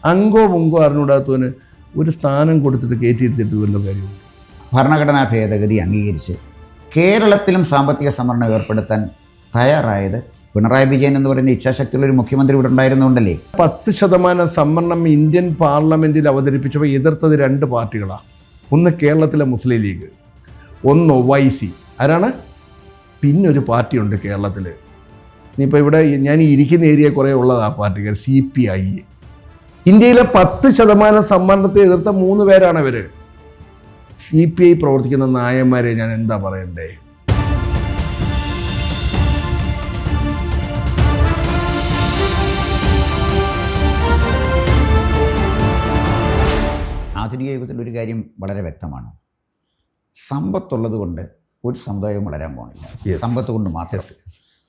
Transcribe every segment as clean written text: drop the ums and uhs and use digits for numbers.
അങ്കോ മുങ്കോ അറിഞ്ഞൂടാത്തവന് ഒരു സ്ഥാനം കൊടുത്തിട്ട് കയറ്റിയിരുത്തിട്ട് വല്ല കാര്യമുണ്ട്? ഭരണഘടനാ ഭേദഗതി അംഗീകരിച്ച് കേരളത്തിലും സാമ്പത്തിക സംവരണം ഏർപ്പെടുത്താൻ തയ്യാറായത് പിണറായി വിജയൻ എന്ന് പറയുന്ന ഇച്ഛാശക്തിയുള്ള ഒരു മുഖ്യമന്ത്രി ഇവിടെ ഉണ്ടായിരുന്നുകൊണ്ടല്ലേ. 10% സംവരണം ഇന്ത്യൻ പാർലമെൻറ്റിൽ അവതരിപ്പിച്ചപ്പോൾ എതിർത്തത് 2 പാർട്ടികളാണ്. ഒന്ന് കേരളത്തിലെ മുസ്ലിം ലീഗ്, ഒന്ന് OIC. ആരാണ്? പിന്നൊരു പാർട്ടിയുണ്ട് കേരളത്തിൽ. ഇനിയിപ്പോൾ ഇവിടെ ഞാൻ ഇരിക്കുന്ന ഏരിയ കുറേ ഉള്ളത് ആ പാർട്ടിക്കാർ, CPI. ഇന്ത്യയിലെ 10% സംവരണത്തെ എതിർത്ത 3 പേരാണ് ഇവർ. CPI പ്രവർത്തിക്കുന്ന നായന്മാരെ ഞാൻ എന്താ പറയണ്ടേ? ആധുനിക യുഗത്തിൽ ഒരു കാര്യം വളരെ വ്യക്തമാണ്. സമ്പത്തുള്ളത് കൊണ്ട് ഒരു സമുദായവും വളരാൻ പോകുന്നില്ല. സമ്പത്ത് കൊണ്ട് മാത്രം.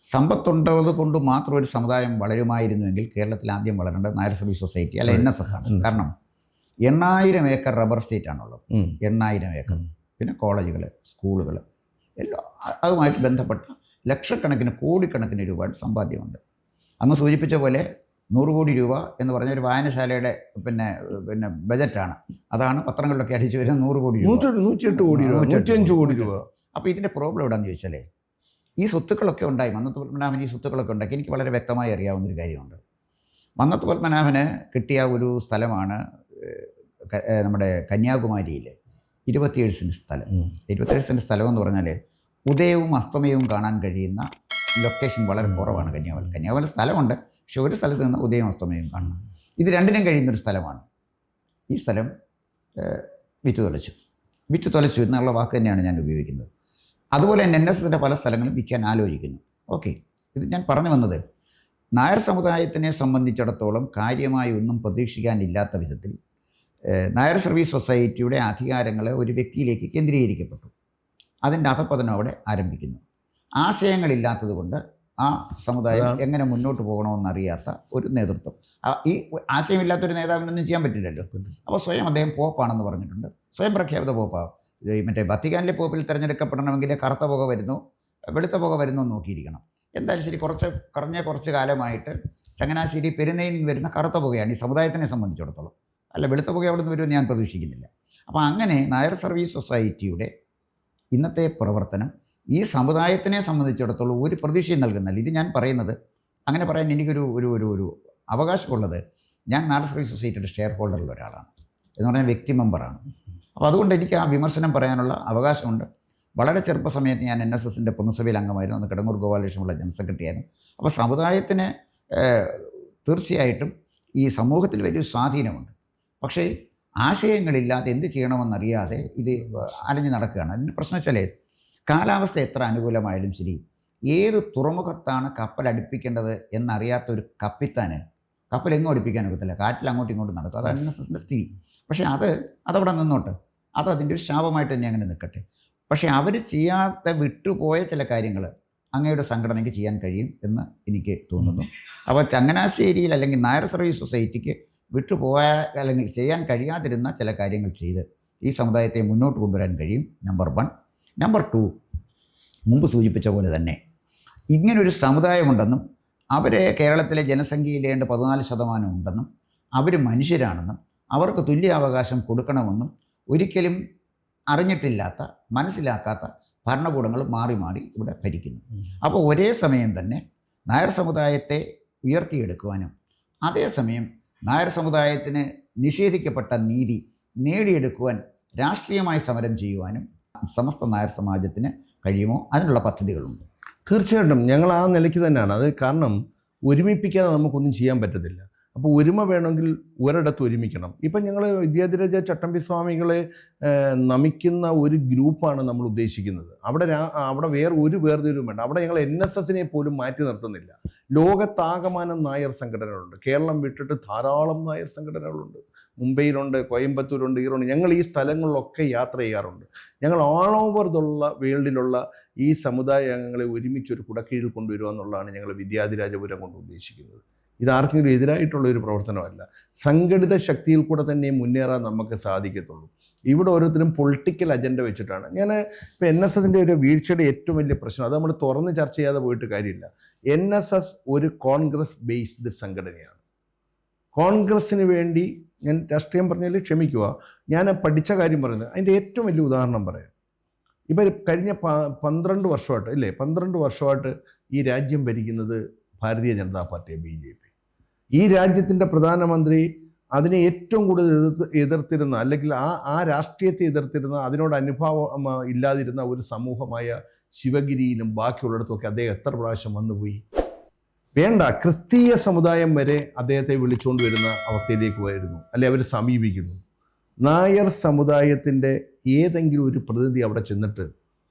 സമ്പത്തുള്ളത് കൊണ്ട് മാത്രം ഒരു സമുദായം വളരുമായിരുന്നുവെങ്കിൽ കേരളത്തിൽ ആദ്യം വളരേണ്ടത് നായർ സർവീസ് സൊസൈറ്റി അല്ല NSS ആണ്. കാരണം 8000 ഏക്കർ റബ്ബർ സ്റ്റേറ്റ് ആണുള്ളത്. 8000 ഏക്കർ. പിന്നെ കോളേജുകൾ, സ്കൂളുകൾ, എല്ലാം അതുമായിട്ട് ബന്ധപ്പെട്ട ലക്ഷക്കണക്കിന് കോടിക്കണക്കിന് രൂപയുടെ സമ്പാദ്യമുണ്ട്. അങ്ങ് സൂചിപ്പിച്ച പോലെ 100 കോടി രൂപ എന്ന് പറഞ്ഞ ഒരു വായനശാലയുടെ പിന്നെ ബജറ്റാണ്. അതാണ് പത്രങ്ങളിലൊക്കെ അടിച്ചു വരുന്നത്. 100 കോടി രൂപ, 108 കോടി രൂപ, 105 കോടി രൂപ. അപ്പോൾ ഇതിൻ്റെ പ്രോബ്ലം എവിടെയാണെന്ന് ചോദിച്ചാലേ, ഈ സ്വത്തുക്കളൊക്കെ ഉണ്ടായി. മന്നത്ത് പത്മനാഭൻ ഈ സ്വത്തുക്കളൊക്കെ ഉണ്ടാക്കി. എനിക്ക് വളരെ വ്യക്തമായി അറിയാവുന്നൊരു കാര്യമുണ്ട്. മന്നത്ത് പത്മനാഭന് കിട്ടിയ ഒരു സ്ഥലമാണ് നമ്മുടെ കന്യാകുമാരിയിൽ 27 സെൻറ്റ് സ്ഥലം. 27 സെൻറ്റ് സ്ഥലം എന്ന് പറഞ്ഞാൽ ഉദയവും അസ്തമയവും കാണാൻ കഴിയുന്ന ലൊക്കേഷൻ വളരെ കുറവാണ് കന്യാകുമാരി സ്ഥലമുണ്ട്, പക്ഷെ ഒരു സ്ഥലത്ത് നിന്ന് ഉദയവും അസ്തമയവും കാണണം. ഇത് രണ്ടിനും കഴിയുന്നൊരു സ്ഥലമാണ്. ഈ സ്ഥലം വിറ്റ് തൊലച്ചു എന്നുള്ള വാക്ക് തന്നെയാണ് ഞാൻ ഉപയോഗിക്കുന്നത്. അതുപോലെ തന്നെ NSSൻ്റെ പല സ്ഥലങ്ങളും വിൽക്കാൻ ആലോചിക്കുന്നു. ഓക്കെ, ഇത് ഞാൻ പറഞ്ഞു വന്നത് നായർ സമുദായത്തിനെ സംബന്ധിച്ചിടത്തോളം കാര്യമായി ഒന്നും പ്രതീക്ഷിക്കാനില്ലാത്ത വിധത്തിൽ നായർ സർവീസ് സൊസൈറ്റിയുടെ അധികാരങ്ങൾ ഒരു വ്യക്തിയിലേക്ക് കേന്ദ്രീകരിക്കപ്പെട്ടു. അതിൻ്റെ അധപ്പതനം അവിടെ ആരംഭിക്കുന്നു. ആശയങ്ങളില്ലാത്തത് കൊണ്ട് ആ സമുദായം എങ്ങനെ മുന്നോട്ട് പോകണമെന്നറിയാത്ത ഒരു നേതൃത്വം. ഈ ആശയമില്ലാത്തൊരു നേതാവിനൊന്നും ചെയ്യാൻ പറ്റില്ലല്ലോ. അപ്പോൾ സ്വയം അദ്ദേഹം പോപ്പാണെന്ന് പറഞ്ഞിട്ടുണ്ട്. സ്വയം പ്രഖ്യാപിത പോപ്പാണ്. മറ്റേ വത്തിക്കാനിലെ പോപ്പിൽ തിരഞ്ഞെടുക്കപ്പെടണമെങ്കിൽ കറുത്ത പുക വരുന്നു, വെളുത്ത പുക വരുന്നു എന്ന് നോക്കിയിരിക്കണം. എന്തായാലും ശരി, കുറച്ച് കാലമായിട്ട് ചങ്ങനാശ്ശേരി പെരുന്നയിൽ വരുന്ന കറുത്ത പുകയാണ് ഈ സമുദായത്തിനെ സംബന്ധിച്ചിടത്തോളം. അല്ല, വെളുത്ത പുക അവിടെ നിന്ന് വരുമെന്ന് ഞാൻ പ്രതീക്ഷിക്കുന്നില്ല. അപ്പോൾ അങ്ങനെ നായർ സർവീസ് സൊസൈറ്റിയുടെ ഇന്നത്തെ പ്രവർത്തനം ഈ സമുദായത്തിനെ സംബന്ധിച്ചിടത്തോളം ഒരു പ്രതീക്ഷയും നൽകുന്നില്ല. ഇത് ഞാൻ പറയുന്നത്, അങ്ങനെ പറയാൻ എനിക്കൊരു ഒരു ഒരു ഒരു അവകാശമുള്ളത്, ഞാൻ നായർ സർവീസ് സൊസൈറ്റിയുടെ ഷെയർ ഹോൾഡറിൽ ഒരാളാണ്, എന്ന് പറഞ്ഞാൽ വ്യക്തി മെമ്പറാണ്. അപ്പോൾ അതുകൊണ്ട് എനിക്ക് ആ വിമർശനം പറയാനുള്ള അവകാശമുണ്ട്. വളരെ ചെറുപ്പ സമയത്ത് ഞാൻ NSSൻ്റെ പൊതുസഭയിൽ അംഗമായിരുന്നു. അന്ന് കിടങ്ങൂർ ഗോപാലകൃഷ്ണനുള്ള ജനറൽ സെക്രട്ടറി ആയിരുന്നു. അപ്പോൾ സമുദായത്തിന് തീർച്ചയായിട്ടും ഈ സമൂഹത്തിൽ വലിയൊരു സ്വാധീനമുണ്ട്. പക്ഷേ ആശയങ്ങളില്ലാതെ എന്ത് ചെയ്യണമെന്നറിയാതെ ഇത് അലഞ്ഞു നടക്കുകയാണ്. അതിൻ്റെ പ്രശ്നം വെച്ചാൽ, കാലാവസ്ഥ എത്ര അനുകൂലമായാലും ശരി, ഏത് തുറമുഖത്താണ് കപ്പൽ അടുപ്പിക്കേണ്ടത് എന്നറിയാത്തൊരു കപ്പിത്താന് കപ്പൽ എങ്ങും അടുപ്പിക്കാൻ ഒക്കത്തില്ല. കാറ്റിൽ അങ്ങോട്ടും ഇങ്ങോട്ടും നടക്കും. അതാണ് NSSൻ്റെ സ്ഥിതി. പക്ഷേ അതവിടെ നിന്നോട്ട്, അതിൻ്റെ ഒരു ശാപമായിട്ട് തന്നെ അങ്ങനെ നിൽക്കട്ടെ. പക്ഷേ അവർ ചെയ്യാത്ത വിട്ടുപോയ ചില കാര്യങ്ങൾ അങ്ങയുടെ സംഘടനയ്ക്ക് ചെയ്യാൻ കഴിയും എന്ന് എനിക്ക് തോന്നുന്നു. അപ്പോൾ ചങ്ങനാശ്ശേരിയിൽ അല്ലെങ്കിൽ നായർ സർവീസ് സൊസൈറ്റിക്ക് വിട്ടുപോയ അല്ലെങ്കിൽ ചെയ്യാൻ കഴിയാതിരുന്ന ചില കാര്യങ്ങൾ ചെയ്ത് ഈ സമുദായത്തെ മുന്നോട്ട് കൊണ്ടുവരാൻ കഴിയും. നമ്പർ 1. നമ്പർ 2, മുമ്പ് സൂചിപ്പിച്ച പോലെ തന്നെ ഇങ്ങനൊരു സമുദായമുണ്ടെന്നും അവരെ കേരളത്തിലെ ജനസംഖ്യയിലേണ്ട 14% ഉണ്ടെന്നും അവർ മനുഷ്യരാണെന്നും അവർക്ക് തുല്യാവകാശം കൊടുക്കണമെന്നും ഒരിക്കലും അറിഞ്ഞിട്ടില്ലാത്ത, മനസ്സിലാക്കാത്ത ഭരണകൂടങ്ങൾ മാറി മാറി ഇവിടെ ഭരിക്കുന്നു. അപ്പോൾ ഒരേ സമയം തന്നെ നായർ സമുദായത്തെ ഉയർത്തിയെടുക്കുവാനും അതേസമയം നായർ സമുദായത്തിന് നിഷേധിക്കപ്പെട്ട നീതി നേടിയെടുക്കുവാൻ രാഷ്ട്രീയമായി സമരം ചെയ്യുവാനും സമസ്ത നായർ സമാജത്തിന് കഴിയുമോ? അതിനുള്ള പദ്ധതികളുണ്ട്. തീർച്ചയായിട്ടും ഞങ്ങൾ ആ നിലയ്ക്ക് തന്നെയാണ്. അത് കാരണം ഒരുമിപ്പിക്കാതെ നമുക്കൊന്നും ചെയ്യാൻ പറ്റത്തില്ല. അപ്പോൾ ഒരുമ വേണമെങ്കിൽ ഒരിടത്ത് ഒരുമിക്കണം. ഇപ്പം ഞങ്ങൾ വിദ്യാധിരാജ ചട്ടമ്പി സ്വാമികളെ നമിക്കുന്ന ഒരു ഗ്രൂപ്പാണ് നമ്മൾ ഉദ്ദേശിക്കുന്നത്. അവിടെ വേറെ ഒരു വേർതിരിവും വേണ്ട. അവിടെ ഞങ്ങൾ NSSനെ പോലും മാറ്റി നിർത്തുന്നില്ല. ലോകത്താകമാനം നായർ സംഘടനകളുണ്ട്. കേരളം വിട്ടിട്ട് ധാരാളം നായർ സംഘടനകളുണ്ട്. മുംബൈയിലുണ്ട്, കോയമ്പത്തൂരുണ്ട്, ഈറോണ്ട്. ഞങ്ങൾ ഈ സ്ഥലങ്ങളിലൊക്കെ യാത്ര ചെയ്യാറുണ്ട്. ഞങ്ങൾ ഓൾ ഓവർ വേൾഡിലുള്ള ഈ സമുദായ അംഗങ്ങളെ ഒരുമിച്ചൊരു കുടക്കീഴിൽ കൊണ്ടുവരിക എന്നുള്ളതാണ് ഞങ്ങൾ വിദ്യാധിരാജപുരം കൊണ്ട് ഉദ്ദേശിക്കുന്നത്. ഇതാർക്കെങ്കിലും എതിരായിട്ടുള്ള ഒരു പ്രവർത്തനമല്ല. സംഘടിത ശക്തിയിൽ കൂടെ തന്നെ മുന്നേറാൻ നമുക്ക് സാധിക്കത്തുള്ളൂ. ഇവിടെ ഓരോരുത്തരും പൊളിറ്റിക്കൽ അജണ്ട വെച്ചിട്ടാണ്. ഇപ്പോൾ NSSൻ്റെ ഒരു വീഴ്ചയുടെ ഏറ്റവും വലിയ പ്രശ്നം, അത് നമ്മൾ തുറന്ന് ചർച്ച ചെയ്യാതെ പോയിട്ട് കാര്യമില്ല. NSS ഒരു കോൺഗ്രസ് ബേസ്ഡ് സംഘടനയാണ്. കോൺഗ്രസ്സിന് വേണ്ടി, ഞാൻ രാഷ്ട്രീയം പറഞ്ഞാൽ ക്ഷമിക്കുക, ഞാൻ പഠിച്ച കാര്യം പറയുന്നത്, അതിൻ്റെ ഏറ്റവും വലിയ ഉദാഹരണം പറയാം. ഇപ്പം കഴിഞ്ഞ 12 വർഷമായിട്ട്, ഇല്ലേ, 12 വർഷമായിട്ട് ഈ രാജ്യം ഭരിക്കുന്നത് ഭാരതീയ ജനതാ പാർട്ടി, BJP. ഈ രാജ്യത്തിൻ്റെ പ്രധാനമന്ത്രി അതിനെ ഏറ്റവും കൂടുതൽ എതിർത്തിരുന്ന, അല്ലെങ്കിൽ ആ രാഷ്ട്രീയത്തെ എതിർത്തിരുന്ന, അതിനോട് അനുഭാവം ഇല്ലാതിരുന്ന ഒരു സമൂഹമായ ശിവഗിരിയിലും ബാക്കിയുള്ളിടത്തുമൊക്കെ അദ്ദേഹം എത്ര പ്രാവശ്യം വന്നുപോയി? വേണ്ട, ക്രിസ്തീയ സമുദായം വരെ അദ്ദേഹത്തെ വിളിച്ചുകൊണ്ട് വരുന്ന അവസ്ഥയിലേക്ക് വരുന്നു, അല്ലെ അവർ സമീപിക്കുന്നു. നായർ സമുദായത്തിൻ്റെ ഏതെങ്കിലും ഒരു പ്രതിനിധി അവിടെ ചെന്നിട്ട്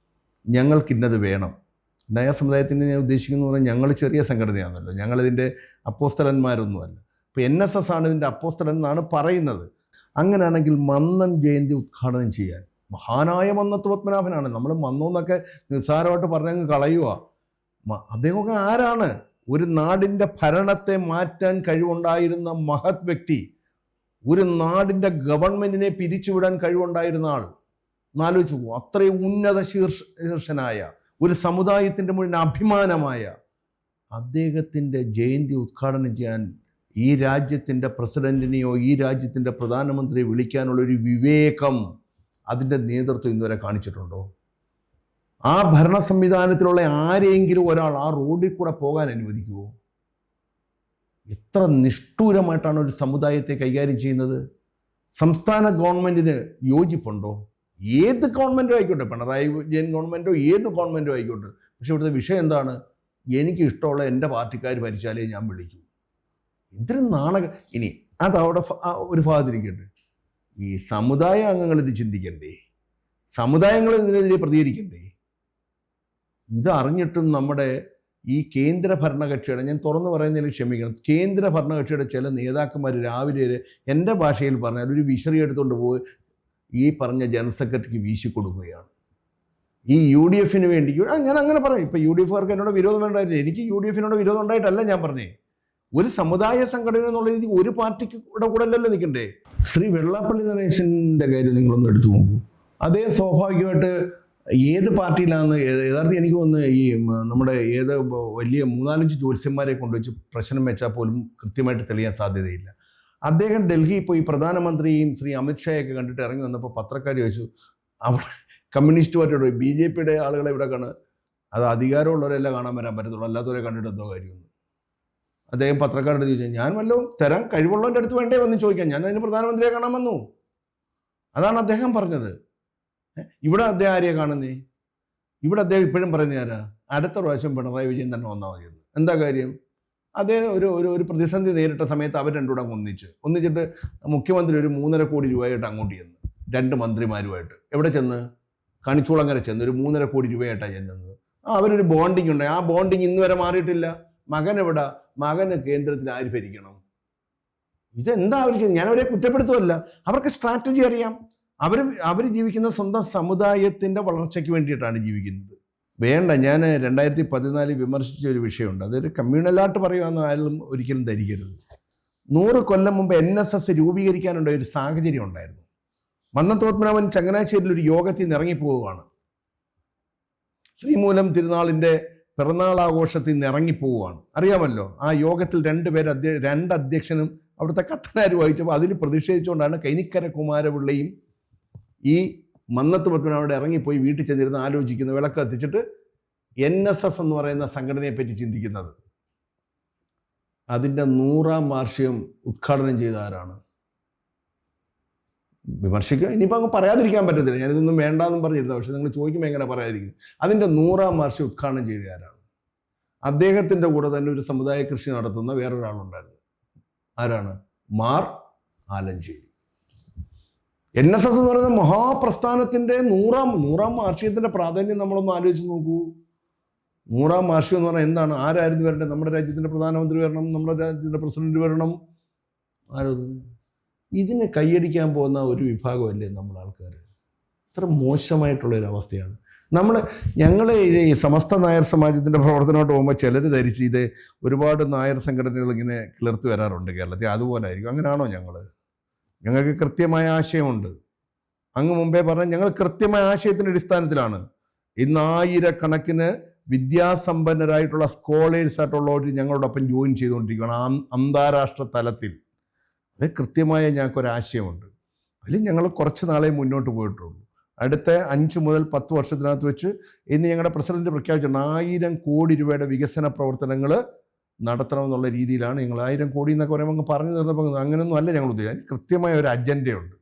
ഞങ്ങൾക്കിന്നത് വേണം, നായർ സമുദായത്തിൻ്റെ ഞാൻ ഉദ്ദേശിക്കുന്നു പറഞ്ഞാൽ ഞങ്ങൾ ചെറിയ സംഘടനയാണല്ലോ, ഞങ്ങളിതിൻ്റെ അപ്പോസ്തലന്മാരൊന്നുമല്ല, ഇപ്പോൾ NSS ആണ് ഇതിൻ്റെ അപ്പോസ്തലൻ എന്നാണ് പറയുന്നത്. അങ്ങനെയാണെങ്കിൽ മന്നം ജയന്തി ഉദ്ഘാടനം ചെയ്യാൻ മഹാനായ മന്നത്ത് പത്മനാഭനാണ്. നമ്മൾ മന്നൂന്നൊക്കെ നിസ്സാരമായിട്ട് പറഞ്ഞങ്ങ് കളയുക. അദ്ദേഹമൊക്കെ ആരാണ്? ഒരു നാടിൻ്റെ ഭരണത്തെ മാറ്റാൻ കഴിവുണ്ടായിരുന്ന മഹത് വ്യക്തി, ഒരു നാടിൻ്റെ ഗവൺമെൻറ്റിനെ പിരിച്ചുവിടാൻ കഴിവുണ്ടായിരുന്ന ആൾ. എന്നാലോചിച്ചു, അത്രയും ഉന്നത ശീർഷനായ ഒരു സമുദായത്തിൻ്റെ മുഴുവൻ അഭിമാനമായ അദ്ദേഹത്തിൻ്റെ ജയന്തി ഉദ്ഘാടനം ചെയ്യാൻ ഈ രാജ്യത്തിൻ്റെ പ്രസിഡന്റിനെയോ ഈ രാജ്യത്തിൻ്റെ പ്രധാനമന്ത്രിയെ വിളിക്കാനുള്ളൊരു വിവേകം അതിൻ്റെ നേതൃത്വം ഇന്നുവരെ കാണിച്ചിട്ടുണ്ടോ? ആ ഭരണ സംവിധാനത്തിലുള്ള ആരെങ്കിലും ഒരാൾ ആ റോഡിൽ കൂടെ പോകാൻ അനുവദിക്കുമോ? എത്ര നിഷ്ഠൂരമായിട്ടാണ് ഒരു സമുദായത്തെ കൈകാര്യം ചെയ്യുന്നത്. സംസ്ഥാന ഗവൺമെൻറ്റിന് യോജിപ്പുണ്ടോ? ഏത് ഗവൺമെൻറ്റോ ആയിക്കോട്ടെ, പിണറായി വിജയൻ ഗവൺമെൻറ്റോ ഏത് ഗവൺമെൻറ്റോ ആയിക്കോട്ടെ, പക്ഷെ ഇവിടുത്തെ വിഷയം എന്താണ്? എനിക്ക് ഇഷ്ടമുള്ള എൻ്റെ പാർട്ടിക്കാർ ഭരിച്ചാലേ ഞാൻ വിളിക്കൂ. എന്തൊരു നാണകം. ഇനി അതവിടെ ഒരു ഭാഗത്തിരിക്കട്ടെ, ഈ സമുദായ അംഗങ്ങൾ ഇത് ചിന്തിക്കണ്ടേ? സമുദായങ്ങൾ ഇതിനെതിരെ പ്രതികരിക്കണ്ടേ? ഇതറിഞ്ഞിട്ടും നമ്മുടെ ഈ കേന്ദ്ര ഭരണകക്ഷിയുടെ, ഞാൻ തുറന്നു പറയുന്നതിൽ ക്ഷമിക്കണം, കേന്ദ്ര ഭരണകക്ഷിയുടെ ചില നേതാക്കന്മാർ രാവിലെ എൻ്റെ ഭാഷയിൽ പറഞ്ഞാൽ ഒരു വിശറി എടുത്തുകൊണ്ട് പോയി ഈ പറഞ്ഞ ജനറൽ സെക്രട്ടറിക്ക് വീശി കൊടുക്കുകയാണ്. ഈ UDF വേണ്ടി ഞാൻ അങ്ങനെ പറയും. ഇപ്പം UDFകാർക്ക് എന്നോട് വിരോധം ഉണ്ടായിട്ടില്ല, എനിക്ക് UDF വിരോധം ഉണ്ടായിട്ടല്ല ഞാൻ പറഞ്ഞേ. ഒരു സമുദായ സംഘടന എന്നുള്ള രീതി ഒരു പാർട്ടിക്ക് കൂടെ അല്ലല്ലോ നിൽക്കണ്ടേ. ശ്രീ വെള്ളാപ്പള്ളി നടേശൻ്റെ കാര്യം നിങ്ങളൊന്ന് എടുത്തു നോക്കൂ. അതേ സ്വാഭാവികമായിട്ട് ഏത് പാർട്ടിയിലാണെന്ന് യഥാർത്ഥം എനിക്ക് തോന്നുന്നു, ഈ നമ്മുടെ ഏത് വലിയ 3-4 ജ്യോത്സ്യന്മാരെ കൊണ്ടുവച്ച് പ്രശ്നം വെച്ചാൽ പോലും കൃത്യമായിട്ട് തെളിയാൻ സാധ്യതയില്ല. അദ്ദേഹം ഡൽഹി പോയി പ്രധാനമന്ത്രിയും ശ്രീ അമിത്ഷായൊക്കെ കണ്ടിട്ട് ഇറങ്ങി വന്നപ്പോൾ പത്രക്കാർ ചോദിച്ചു, അവിടെ കമ്മ്യൂണിസ്റ്റ് പാർട്ടിയോട് BJPയുടെ ആളുകളെ ഇവിടെ കാണുക, അത് അധികാരമുള്ളവരെല്ലാം കാണാൻ വരാൻ പറ്റത്തുള്ളൂ, അല്ലാത്തവരെ കണ്ടിട്ട് എന്തോ കാര്യമൊന്നും. അദ്ദേഹം പത്രക്കാരോട് ചോദിച്ചു, ഞാൻ വല്ലതും തരാൻ കഴിവുള്ളവൻ്റെ അടുത്ത് വേണ്ടേ വന്ന് ചോദിക്കാൻ, ഞാൻ അതിന് പ്രധാനമന്ത്രിയെ കാണാൻ വന്നു. അതാണ് അദ്ദേഹം പറഞ്ഞത്. ഇവിടെ അദ്ദേഹം ആരെയെ കാണുന്നേ? ഇവിടെ അദ്ദേഹം ഇപ്പോഴും പറയുന്ന ആരാ? അടുത്ത പ്രാവശ്യം പിണറായി വിജയൻ തന്നെ വന്നാൽ മതിയെന്ന്. എന്താ കാര്യം? അദ്ദേഹം ഒരു പ്രതിസന്ധി നേരിട്ട സമയത്ത് അവർ രണ്ടുകൂടെ ഒന്നിച്ചിട്ട് മുഖ്യമന്ത്രി ഒരു 3.5 കോടി രൂപയായിട്ട് അങ്ങോട്ട് ചെന്ന് 2 മന്ത്രിമാരുമായിട്ട് എവിടെ ചെന്ന്? കണിച്ചൂളങ്ങര ചെന്ന് ഒരു 3.5 കോടി രൂപയായിട്ടാണ് ചെന്നത്. അവരൊരു ബോണ്ടിങ് ഉണ്ടായി. ആ ബോണ്ടിങ് ഇന്ന് വരെ മാറിയിട്ടില്ല. മകൻ എവിടെ? മകന് കേന്ദ്രത്തിൽ ആര് ഭരിക്കണം? ഇതെന്താ അവർ ചെയ്യുന്നത്? ഞാൻ അവരെ കുറ്റപ്പെടുത്തുമല്ല, അവർക്ക് സ്ട്രാറ്റജി അറിയാം. അവർ ജീവിക്കുന്ന സ്വന്തം സമുദായത്തിൻ്റെ വളർച്ചയ്ക്ക് വേണ്ടിയിട്ടാണ് ജീവിക്കുന്നത്. വേണ്ട, ഞാൻ 2014 വിമർശിച്ച ഒരു വിഷയമുണ്ട്. അതൊരു കമ്മ്യൂണലായിട്ട് പറയുകയെന്ന് ആരും ഒരിക്കലും ധരിക്കരുത്. 100 കൊല്ലം മുമ്പ് NSS രൂപീകരിക്കാനുണ്ടായ ഒരു സാഹചര്യം ഉണ്ടായിരുന്നു. മന്നത്ത് പത്മനാഭൻ ചങ്ങനാശ്ശേരിയിൽ ഒരു യോഗത്തിൽ നിന്ന് ഇറങ്ങിപ്പോവുകയാണ്. ശ്രീമൂലം തിരുനാളിൻ്റെ പിറന്നാൾ ആഘോഷത്തിൽ നിന്ന് ഇറങ്ങിപ്പോവുകയാണ്. അറിയാമല്ലോ, ആ യോഗത്തിൽ 2 അധ്യക്ഷനും അവിടുത്തെ കത്തനാര് വായിച്ചപ്പോൾ അതിൽ പ്രതിഷേധിച്ചുകൊണ്ടാണ് കൈനിക്കര കുമാരപിള്ളയും ഈ മന്നത്ത് പത്മനാഭനോട് ഇറങ്ങിപ്പോയി വീട്ടിൽ ചെന്നിരുന്ന് ആലോചിക്കുന്നത്, വിളക്ക് കത്തിച്ചിട്ട് NSS എന്ന് പറയുന്ന സംഘടനയെ പറ്റി ചിന്തിക്കുന്നത്. അതിൻ്റെ 100ാം വാർഷികം ഉദ്ഘാടനം ചെയ്ത ആരാണ്? വിമർശിക്കുക, ഇനിയിപ്പോൾ അങ്ങ് പറയാതിരിക്കാൻ പറ്റത്തില്ല, ഞാനിതൊന്നും വേണ്ടാന്നും പറഞ്ഞിരുന്നു. പക്ഷെ നിങ്ങൾ ചോദിക്കുമ്പോൾ എങ്ങനെ പറയാതിരിക്കും? അതിൻ്റെ 100ാം വാർഷികം ഉദ്ഘാടനം ചെയ്ത ആരാണ്? അദ്ദേഹത്തിൻ്റെ കൂടെ തന്നെ ഒരു സമുദായ കൃഷി നടത്തുന്ന വേറൊരാളുണ്ടായിരുന്നു. ആരാണ്? മാർ ആലഞ്ചേരി. NSS എന്ന് പറയുന്ന മഹാപ്രസ്ഥാനത്തിൻ്റെ 100ാം വാർഷികത്തിൻ്റെ പ്രാധാന്യം നമ്മളൊന്ന് ആലോചിച്ച് നോക്കൂ. 100ാം വാർഷികം എന്ന് പറഞ്ഞാൽ എന്താണ്? ആരായിരുന്നു വരേണ്ടത്? നമ്മുടെ രാജ്യത്തിൻ്റെ പ്രധാനമന്ത്രി വരണം, നമ്മുടെ രാജ്യത്തിൻ്റെ പ്രസിഡന്റ് വരണം. ആരൊന്നും ഇതിനെ കൈയടിക്കാൻ പോകുന്ന ഒരു വിഭാഗമല്ലേ നമ്മൾ ആൾക്കാർ. ഇത്ര മോശമായിട്ടുള്ളൊരവസ്ഥയാണ്. ഞങ്ങൾ ഈ സമസ്ത നായർ സമാജത്തിൻ്റെ പ്രവർത്തനമായിട്ട് പോകുമ്പോൾ ചിലർ ധരിച്ച് ഇത് ഒരുപാട് നായർ സംഘടനകൾ ഇങ്ങനെ കിളിർത്ത് വരാറുണ്ട് കേരളത്തിൽ. അതുപോലെ ആയിരിക്കും. അങ്ങനെയാണോ? ഞങ്ങൾക്ക് കൃത്യമായ ആശയമുണ്ട്. അങ്ങ് മുമ്പേ പറഞ്ഞ ഞങ്ങൾ കൃത്യമായ ആശയത്തിൻ്റെ അടിസ്ഥാനത്തിലാണ് ഇന്ന് 1000കണക്കിന് വിദ്യാസമ്പന്നരായിട്ടുള്ള സ്കോളേഴ്സ് ആയിട്ടുള്ളവർ ഞങ്ങളോടൊപ്പം ജോയിൻ ചെയ്തുകൊണ്ടിരിക്കുകയാണ്. അന്താരാഷ്ട്ര തലത്തിൽ അത് കൃത്യമായ ഞങ്ങൾക്കൊരാശയമുണ്ട്. അതിൽ ഞങ്ങൾ കുറച്ച് നാളെ മുന്നോട്ട് പോയിട്ടുള്ളൂ. അടുത്ത 5 മുതൽ 10 വർഷത്തിനകത്ത് വെച്ച് ഇന്ന് ഞങ്ങളുടെ പ്രസിഡന്റ് പ്രഖ്യാപിച്ചിട്ടുണ്ട് 1000 കോടി രൂപയുടെ വികസന പ്രവർത്തനങ്ങൾ നടത്തണമെന്നുള്ള രീതിയിലാണ് ഞങ്ങൾ. 1000 കോടി എന്നൊക്കെ പറയുമ്പോൾ അങ്ങ് പറഞ്ഞു തീർന്നപ്പോൾ അങ്ങനെയൊന്നും അല്ല ഞങ്ങൾ ഉദ്ദേശിച്ചത്. അതിന് കൃത്യമായ ഒരു അജണ്ടയുണ്ട്.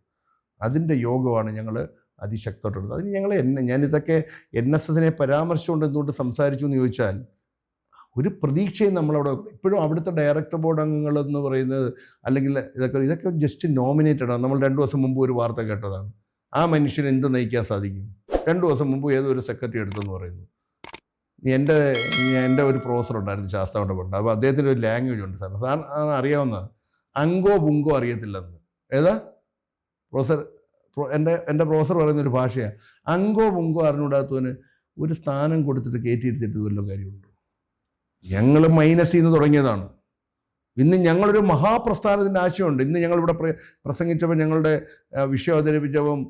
അതിൻ്റെ യോഗമാണ് ഞങ്ങൾ അതിശക്തമായിട്ടുള്ളത്. അതിന് ഞങ്ങൾ ഞാനിതൊക്കെ NSSനെ പരാമർശിച്ചുകൊണ്ട് എന്തുകൊണ്ട് സംസാരിച്ചു എന്ന് ചോദിച്ചാൽ, ഒരു പ്രതീക്ഷയും നമ്മളവിടെ ഇപ്പോഴും അവിടുത്തെ ഡയറക്ടർ ബോർഡ് അംഗങ്ങളെന്ന് പറയുന്നത് അല്ലെങ്കിൽ ഇതൊക്കെ ജസ്റ്റ് നോമിനേറ്റഡാണ്. നമ്മൾ 2 ദിവസം മുമ്പ് ഒരു വാർത്ത കേട്ടതാണ്. ആ മനുഷ്യന് എന്ത് നയിക്കാൻ സാധിക്കും? 2 ദിവസം മുമ്പ് ഏതോ ഒരു സെക്രട്ടറി എടുത്തെന്ന് പറയുന്നു. എൻ്റെ ഒരു പ്രൊഫസർ ഉണ്ടായിരുന്നു ശാസ്താവിൻ്റെ പണ്ട്. അപ്പോൾ അദ്ദേഹത്തിൻ്റെ ഒരു ലാംഗ്വേജ് ഉണ്ട് സാർ അറിയാവുന്നതാണ്. അങ്കോ ബുങ്കോ അറിയത്തില്ലെന്ന്. ഏതാ പ്രൊഫസർ? എൻ്റെ പ്രൊഫസർ പറയുന്നൊരു ഭാഷയാണ്. അങ്കോ ബുങ്കോ അറിഞ്ഞുകൂടാത്തവന് ഒരു സ്ഥാനം കൊടുത്തിട്ട് കയറ്റിയിരുത്തിയിട്ട് വല്ലതും കാര്യമുണ്ടോ? ഞങ്ങൾ മൈനസിൽ നിന്ന് തുടങ്ങിയതാണ്. ഇന്ന് ഞങ്ങളൊരു മഹാപ്രസ്ഥാനത്തിൻ്റെ ആശയമുണ്ട്. ഇന്ന് ഞങ്ങളിവിടെ പ്രസംഗിച്ചപ്പോൾ ഞങ്ങളുടെ വിഷയം അവതരിപ്പിച്ചപ്പം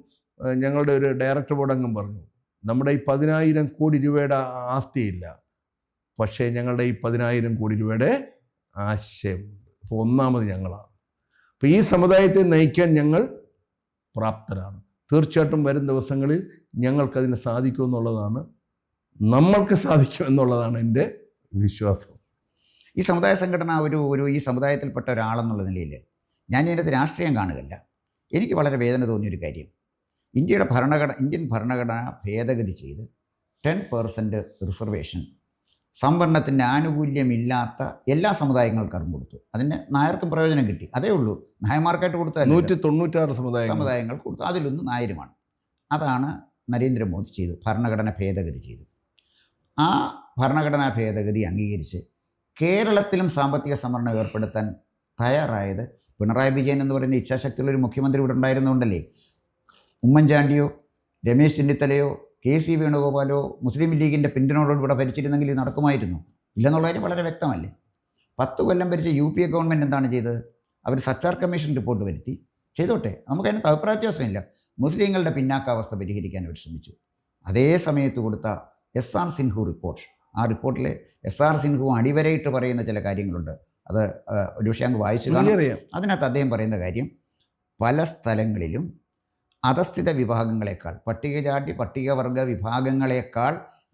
ഞങ്ങളുടെ ഒരു ഡയറക്ടർ ബോർഡ് അംഗം പറഞ്ഞു, നമ്മുടെ ഈ 10,000 കോടി രൂപയുടെ ആസ്തിയില്ല, പക്ഷേ ഞങ്ങളുടെ ഈ 10,000 കോടി രൂപയുടെ ആശയമുണ്ട്. അപ്പോൾ ഒന്നാമത് ഞങ്ങളാണ്. അപ്പോൾ ഈ സമുദായത്തെ നയിക്കാൻ ഞങ്ങൾ പ്രാപ്തരാണ്. തീർച്ചയായിട്ടും വരും ദിവസങ്ങളിൽ ഞങ്ങൾക്കതിന് സാധിക്കുമെന്നുള്ളതാണ്, നമ്മൾക്ക് സാധിക്കുമെന്നുള്ളതാണ് എൻ്റെ വിശ്വാസം. ഈ സമുദായ സംഘടന ഈ സമുദായത്തിൽപ്പെട്ട ഒരാളെന്നുള്ള നിലയിൽ ഞാൻ ഇതിനകത്ത് രാഷ്ട്രീയം കാണുകയില്ല. എനിക്ക് വളരെ വേദന തോന്നിയൊരു കാര്യം, ഇന്ത്യൻ ഭരണഘടന ഭേദഗതി ചെയ്ത് 10% റിസർവേഷൻ സംവരണത്തിൻ്റെ ആനുകൂല്യമില്ലാത്ത എല്ലാ സമുദായങ്ങൾക്കും കൊടുത്തു. അതിന് നായർക്കും പ്രയോജനം കിട്ടി, അതേ ഉള്ളൂ. നായന്മാർക്കായിട്ട് കൊടുത്താൽ 196 സമുദായങ്ങൾ കൊടുത്തു, അതിലൊന്ന് നായരുമാണ്. അതാണ് നരേന്ദ്രമോദി ചെയ്തു, ഭരണഘടന ഭേദഗതി ചെയ്തു. ആ ഭരണഘടനാ ഭേദഗതി അംഗീകരിച്ച് കേരളത്തിലും സാമ്പത്തിക സംവരണം ഏർപ്പെടുത്താൻ തയ്യാറായത് പിണറായി വിജയൻ എന്ന് പറയുന്ന ഇച്ഛാശക്തിയുള്ളൊരു മുഖ്യമന്ത്രി ഇവിടെ ഉണ്ടായിരുന്നുകൊണ്ടല്ലേ. ഉമ്മൻചാണ്ടിയോ രമേശ് ചെന്നിത്തലയോ KC വേണുഗോപാലോ മുസ്ലിം ലീഗിൻ്റെ പിന്തുണയോട് ഇവിടെ ഭരിച്ചിരുന്നെങ്കിൽ ഇത് നടക്കുമായിരുന്നു? ഇല്ലെന്നുള്ള കാര്യം വളരെ വ്യക്തമല്ലേ. 10 കൊല്ലം ഭരിച്ച UPA ഗവൺമെൻറ് എന്താണ് ചെയ്തത്? അവർ സച്ചാർ കമ്മീഷൻ റിപ്പോർട്ട് വരുത്തി, ചെയ്തോട്ടെ, നമുക്കതിനകത്ത് അഭിപ്രായ വ്യത്യാസമില്ല. മുസ്ലിങ്ങളുടെ പിന്നാക്കാവസ്ഥ പരിഹരിക്കാൻ അവർ ശ്രമിച്ചു. അതേ സമയത്ത് കൊടുത്ത SR സിൻഹു റിപ്പോർട്ട്, ആ റിപ്പോർട്ടിലെ SR സിൻഹു അടിവരയിട്ട് പറയുന്ന ചില കാര്യങ്ങളുണ്ട്. അത് ഒരു പക്ഷേ അങ്ങ് വായിച്ചു കാണാം. അതിനകത്ത് അദ്ദേഹം പറയുന്ന കാര്യം, പല സ്ഥലങ്ങളിലും അധസ്ഥിത വിഭാഗങ്ങളെക്കാൾ, പട്ടികജാതി പട്ടികവർഗ വിഭാഗങ്ങളെക്കാൾ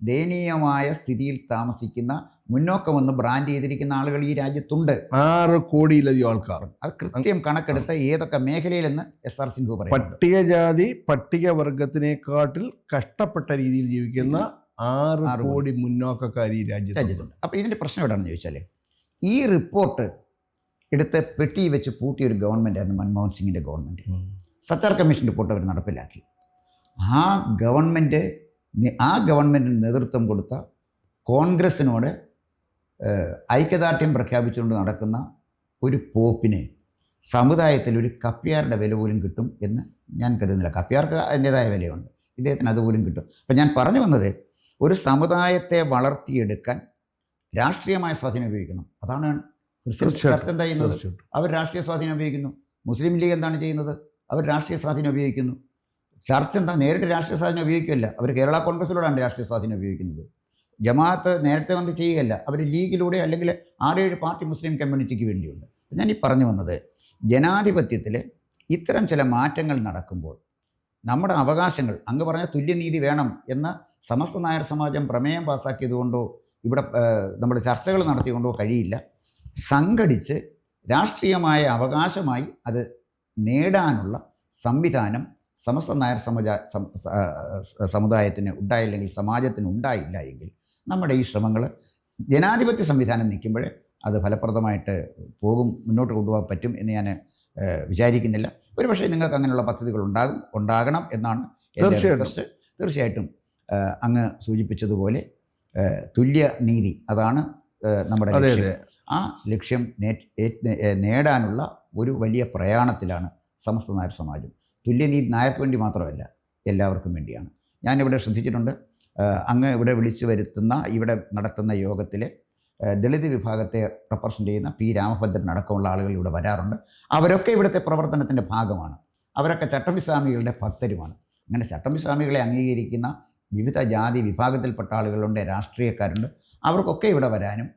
ദയനീയമായ സ്ഥിതിയിൽ താമസിക്കുന്ന, മുന്നോക്കമെന്ന് ബ്രാൻഡ് ചെയ്തിരിക്കുന്ന ആളുകൾ ഈ രാജ്യത്തുണ്ട്. 6 കോടിയിലധികം ആൾക്കാർ. അത് കൃത്യം കണക്കെടുത്ത ഏതൊക്കെ മേഖലയിലെന്ന് SR സിൻഹു പറയും. പട്ടികജാതി പട്ടികവർഗത്തിനെക്കാട്ടിൽ കഷ്ടപ്പെട്ട രീതിയിൽ ജീവിക്കുന്ന 6 കോടി മുന്നോക്കക്കാർ ഈ രാജ്യത്തുണ്ട്. അപ്പോൾ ഇതിൻ്റെ പ്രശ്നം എവിടെയാണെന്ന് ചോദിച്ചാൽ, ഈ റിപ്പോർട്ട് എടുത്ത് പെട്ടി വെച്ച് പൂട്ടിയ ഒരു ഗവൺമെൻറ്റായിരുന്നു മൻമോഹൻ സിംഗിൻ്റെ ഗവൺമെൻറ്. സച്ചാർ കമ്മീഷൻ റിപ്പോർട്ട് അവർ നടപ്പിലാക്കി. ആ ഗവൺമെൻറ്റിന് നേതൃത്വം കൊടുത്ത കോൺഗ്രസ്സിനോട് ഐക്യദാർഢ്യം പ്രഖ്യാപിച്ചുകൊണ്ട് നടക്കുന്ന ഒരു പോപ്പിന് സമുദായത്തിൽ ഒരു കപ്പ്യാരുടെ വില പോലും കിട്ടും എന്ന് ഞാൻ കരുതുന്നില്ല. കപ്പ്യാർക്ക് അതിൻ്റേതായ വിലയുണ്ട്, ഇദ്ദേഹത്തിന് അതുപോലും കിട്ടും. അപ്പം ഞാൻ പറഞ്ഞു വന്നത്, ഒരു സമുദായത്തെ വളർത്തിയെടുക്കാൻ രാഷ്ട്രീയമായ സ്വാധീനം ഉപയോഗിക്കണം. അതാണ് ചർച്ച എന്താ ചെയ്യുന്നത്? അവർ രാഷ്ട്രീയ സ്വാധീനം ഉപയോഗിക്കുന്നു. മുസ്ലിം ലീഗ് എന്താണ് ചെയ്യുന്നത്? അവർ രാഷ്ട്രീയ സ്വാധീനം ഉപയോഗിക്കുന്നു. ചർച്ച എന്താ? നേരിട്ട് രാഷ്ട്രീയ സ്വാധീനം ഉപയോഗിക്കുകയല്ല, അവർ കേരള കോൺഗ്രസിലൂടെയാണ് രാഷ്ട്രീയ സ്വാധീനം ഉപയോഗിക്കുന്നത്. ജമാഅത്ത് നേരത്തെ വന്ന് ചെയ്യുകയല്ല, അവർ ലീഗിലൂടെ അല്ലെങ്കിൽ 6-7 പാർട്ടി മുസ്ലിം കമ്മ്യൂണിറ്റിക്ക് വേണ്ടിയുണ്ട്. ഞാൻ ഈ പറഞ്ഞു വന്നത്, ജനാധിപത്യത്തിൽ ഇത്തരം ചില മാറ്റങ്ങൾ നടക്കുമ്പോൾ നമ്മുടെ അവകാശങ്ങൾ, അങ്ങ് പറഞ്ഞ തുല്യനീതി വേണം എന്ന സമസ്ത നായർ സമാജം പ്രമേയം പാസ്സാക്കിയതുകൊണ്ടോ ഇവിടെ നമ്മൾ ചർച്ചകൾ നടത്തിക്കൊണ്ടോ കഴിയില്ല. സംഘടിച്ച് രാഷ്ട്രീയമായ അവകാശമായി അത് നേടാനുള്ള സംവിധാനം സമസ്ത നായർ സമുദായത്തിന് ഉണ്ടായില്ലെങ്കിൽ, സമാജത്തിന് ഉണ്ടായില്ല എങ്കിൽ നമ്മുടെ ഈ ശ്രമങ്ങൾ ജനാധിപത്യ സംവിധാനം നിൽക്കുമ്പോൾ അത് ഫലപ്രദമായിട്ട് മുന്നോട്ട് കൊണ്ടുപോകാൻ പറ്റും എന്ന് ഞാൻ വിചാരിക്കുന്നില്ല. ഒരുപക്ഷെ നിങ്ങൾക്ക് അങ്ങനെയുള്ള പദ്ധതികൾ ഉണ്ടാകണം എന്നാണ് എൻ്റെ റിക്വസ്റ്റ്. തീർച്ചയായിട്ടും അങ്ങ് സൂചിപ്പിച്ചതുപോലെ തുല്യ നീതി, അതാണ് നമ്മുടെ ലക്ഷ്യം. ആ ലക്ഷ്യം നേടാനുള്ള ഒരു വലിയ പ്രയാണത്തിലാണ് സമസ്ത നായർ സമാജം. തുല്യനീതി നായർക്ക് വേണ്ടി മാത്രമല്ല, എല്ലാവർക്കും വേണ്ടിയാണ്. ഞാനിവിടെ ശ്രദ്ധിച്ചിട്ടുണ്ട്, അങ്ങ് ഇവിടെ വിളിച്ചു വരുത്തുന്ന, ഇവിടെ നടത്തുന്ന യോഗത്തിൽ ദളിത് വിഭാഗത്തെ റെപ്രസെൻ്റ് ചെയ്യുന്ന P. രാമഭദ്രൻ അടക്കമുള്ള ആളുകൾ ഇവിടെ വരാറുണ്ട്. അവരൊക്കെ ഇവിടുത്തെ പ്രവർത്തനത്തിൻ്റെ ഭാഗമാണ്. അവരൊക്കെ ചട്ടമ്പിസ്വാമികളുടെ ഭക്തരുമാണ്. അങ്ങനെ ചട്ടമ്പിസ്വാമികളെ അംഗീകരിക്കുന്ന വിവിധ ജാതി വിഭാഗത്തിൽപ്പെട്ട ആളുകളുണ്ട്, രാഷ്ട്രീയക്കാരുണ്ട്. അവർക്കൊക്കെ ഇവിടെ വരാനും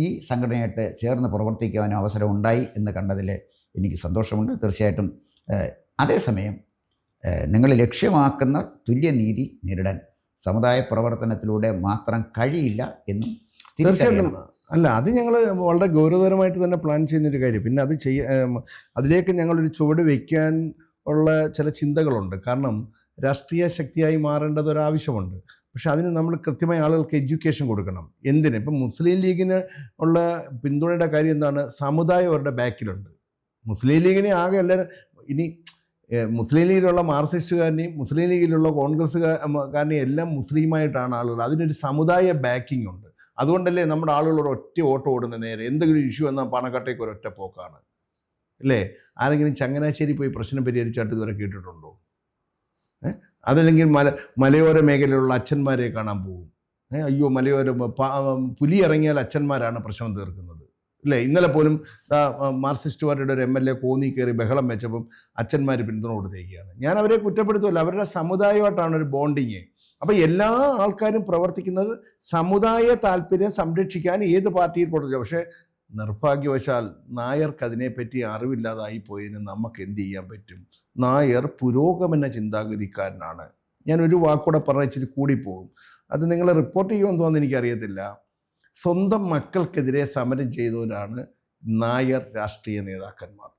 ഈ സംഘടനയായിട്ട് ചേർന്ന് പ്രവർത്തിക്കുവാനും അവസരം ഉണ്ടായി എന്ന് കണ്ടതിൽ എനിക്ക് സന്തോഷമുണ്ട്. തീർച്ചയായിട്ടും അതേസമയം നിങ്ങൾ ലക്ഷ്യമാക്കുന്ന തുല്യനീതി നേരിടാൻ സമുദായ പ്രവർത്തനത്തിലൂടെ മാത്രം കഴിയില്ല എന്നും തീർച്ചയായിട്ടും. അല്ല, അത് ഞങ്ങൾ വളരെ ഗൗരവതരമായിട്ട് തന്നെ പ്ലാൻ ചെയ്യുന്നൊരു കാര്യം. പിന്നെ അത് അതിലേക്ക് ഞങ്ങളൊരു ചുവട് വയ്ക്കാൻ ഉള്ള ചില ചിന്തകളുണ്ട്. കാരണം രാഷ്ട്രീയ ശക്തിയായി മാറേണ്ടത് ഒരാവശ്യമുണ്ട്. പക്ഷെ അതിന് നമ്മൾ കൃത്യമായ ആളുകൾക്ക് എഡ്യൂക്കേഷൻ കൊടുക്കണം. എന്തിന്? ഇപ്പം മുസ്ലിം ലീഗിന് ഉള്ള പിന്തുണയുടെ കാര്യം എന്താണ്? സമുദായം അവരുടെ ബാക്കിലുണ്ട്. മുസ്ലിം ലീഗിനെ ആകെ എല്ലാവരും ഇനി മുസ്ലിം ലീഗിലുള്ള മാർക്സിസ്റ്റുകാരനെയും മുസ്ലിം ലീഗിലുള്ള കോൺഗ്രസ്സുകാരനെയും എല്ലാം മുസ്ലിമായിട്ടാണ് ആളുകൾ. അതിനൊരു സമുദായ ബാക്കിംഗ് ഉണ്ട്. അതുകൊണ്ടല്ലേ നമ്മുടെ ആളുകൾ ഒരു ഒറ്റ ഓട്ടം ഓടുന്ന നേരെ എന്തെങ്കിലും ഇഷ്യൂ എന്നാൽ പണക്കട്ടേക്ക് ഒരു ഒറ്റ പോക്കാണ് അല്ലേ? ആരെങ്കിലും ചങ്ങനാശ്ശേരി പോയി പ്രശ്നം പരിഹരിച്ചായിട്ട് ഇതുവരെ കേട്ടിട്ടുണ്ടോ? അതല്ലെങ്കിൽ മലയോര മേഖലയിലുള്ള അച്ഛന്മാരെ കാണാൻ പോകും. അയ്യോ, പുലി ഇറങ്ങിയാൽ അച്ഛന്മാരാണ് പ്രശ്നം തീർക്കുന്നത് അല്ലേ? ഇന്നലെ പോലും മാർക്സിസ്റ്റ് പാർട്ടിയുടെ ഒരു MLA കോന്നി കയറി ബഹളം വെച്ചപ്പം അച്ഛന്മാർ പിന്തുണ കൊടുത്തേക്കുകയാണ്. ഞാൻ അവരെ കുറ്റപ്പെടുത്തുമല്ല, അവരുടെ സമുദായമായിട്ടാണ് ഒരു ബോണ്ടിങ്. അപ്പം എല്ലാ ആൾക്കാരും പ്രവർത്തിക്കുന്നത് സമുദായ താല്പര്യം സംരക്ഷിക്കാൻ ഏത് പാർട്ടിയിൽ പ്രവർത്തിച്ചു. പക്ഷേ നിർഭാഗ്യവശാൽ നായർക്ക് അതിനെപ്പറ്റി അറിവില്ലാതായി പോയതിന് നമുക്ക് എന്ത് ചെയ്യാൻ പറ്റും? നായർ പുരോഗമന ചിന്താഗതിക്കാരനാണ്. ഞാനൊരു വാക്കൂടെ പറഞ്ഞ ഇച്ചിരി കൂടിപ്പോകും. അത് നിങ്ങൾ റിപ്പോർട്ട് ചെയ്യുമെന്ന് തോന്നുന്നു, എനിക്കറിയത്തില്ല. സ്വന്തം മക്കൾക്കെതിരെ സമരം ചെയ്തവരാണ് നായർ രാഷ്ട്രീയ നേതാക്കന്മാർ.